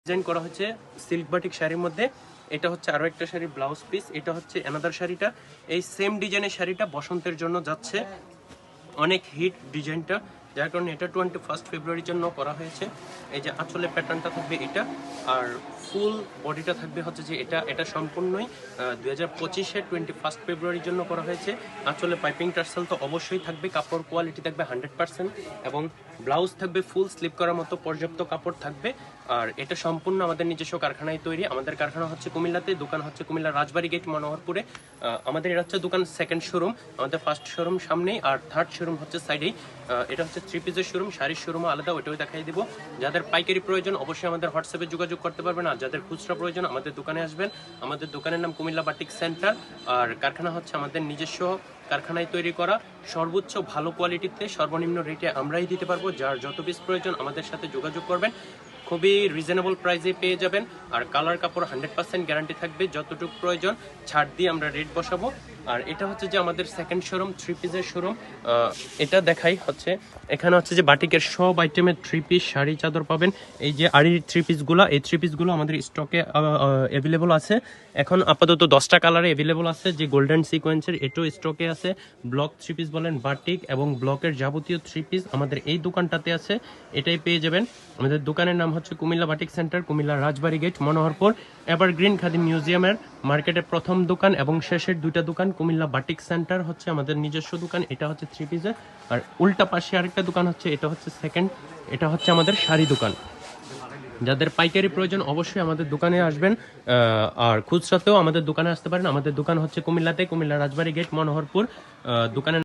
Design করা হচ্ছে silk batik শাড়ির মধ্যে। এটা হচ্ছে আরো একটা শাড়ি ব্লাউজ পিস, এটা হচ্ছে অ্যানাদার শাড়িটা। এই সেম ডিজাইনের শাড়িটা বসন্তের জন্য যাচ্ছে, অনেক হিট ডিজাইনটা, যার কারণে এটা 21 ফেব্রুয়ারির জন্য করা হয়েছে। এই যে আঁচলের প্যাটার্নটা থাকবে এটা, আর ফুল বডিটা থাকবে হচ্ছে যে এটা সম্পূর্ণই 2025-এর 21 ফেব্রুয়ারির জন্য করা হয়েছে। আঁচলে পাইপিং টার্সেল তো অবশ্যই থাকবে, কাপড় কোয়ালিটি থাকবে 100%, এবং ব্লাউজ থাকবে ফুল স্লিপ করার মতো পর্যাপ্ত কাপড় থাকবে। আর এটা সম্পূর্ণ আমাদের নিজস্ব কারখানায় তৈরি। আমাদের কারখানা হচ্ছে কুমিল্লাতে, দোকান হচ্ছে কুমিল্লা রাজবাড়ী গেট মনোহরপুরে। আমাদের এটা হচ্ছে দোকান সেকেন্ড শোরুম, আমাদের ফার্স্ট শোরুম সামনেই আর থার্ড শোরুম হচ্ছে সাইডেই। এটা হচ্ছে 3 পিসের শোরুম, শাড়ির শোরুমও আলাদা, ওইটাও দেখাই দিব। যাদের পাইকারি প্রয়োজন অবশ্যই আমাদের হোয়াটসঅ্যাপে যোগাযোগ করতে পারবেন, আর যাদের খুচরা প্রয়োজন আমাদের দোকানে আসবেন। আমাদের দোকানের নাম কুমিল্লা বাটিক সেন্টার, আর কারখানা হচ্ছে আমাদের নিজস্ব কারখানায় তৈরি করা। সর্বোচ্চ ভালো কোয়ালিটিতে সর্বনিম্ন রেটে আমরাই দিতে পারবো। যার যত পিস প্রয়োজন আমাদের সাথে যোগাযোগ করবেন, খুবই রিজনেবল প্রাইসে পেয়ে যাবেন। আর কালার কাপড় 100% গ্যারান্টি থাকবে, যতটুকু প্রয়োজন ছাড় দিয়ে আমরা রেট বসাবো। আর এটা হচ্ছে যে আমাদের সেকেন্ড শোরুম, 3 পিসের শোরুম। এটা দেখাই হচ্ছে, এখানে হচ্ছে যে বাটিকের সব আইটেমের 3 পিস শাড়ি চাদর পাবেন। এই যে আড়ির 3 পিসগুলো, এই 3 পিসগুলো আমাদের স্টকে অ্যাভেলেবল আছে। এখন আপাতত 10টা কালারে অ্যাভেলেবল আছে। যে গোল্ডেন সিকোয়েন্সের এটাও স্টকে আছে। ব্লক 3 পিস বলেন, বাটিক এবং ব্লকের যাবতীয় 3 পিস আমাদের এই দোকানটাতে আছে, এটাই পেয়ে যাবেন। আমাদের দোকানের নাম হচ্ছে কুমিল্লা বাটিক সেন্টার, কুমিল্লা রাজবাড়ী গেট মনোহরপুর। এভারগ্রিন খাদি মিউজিয়ামের মার্কেটের প্রথম দোকান এবং শেষের 2টা দোকান কুমিল্লা বাটিক সেন্টার হচ্ছে আমাদের নিজস্ব দোকান। এটা হচ্ছে 3 পিসের। আর উল্টা পাশে আরেকটা দোকান হচ্ছে, এটা হচ্ছে সেকেন্ড, এটা হচ্ছে আমাদের শাড়ি দোকান। যাদের পাইকারি প্রয়োজন অবশ্যই আমাদের দোকানে আসবেন, আর খুচরাতেও আমাদের দোকানে আসতে পারেন। আমাদের দোকান হচ্ছে কুমিল্লাতে, কুমিল্লা রাজবাড়ী গেট মনোহরপুর। দোকানের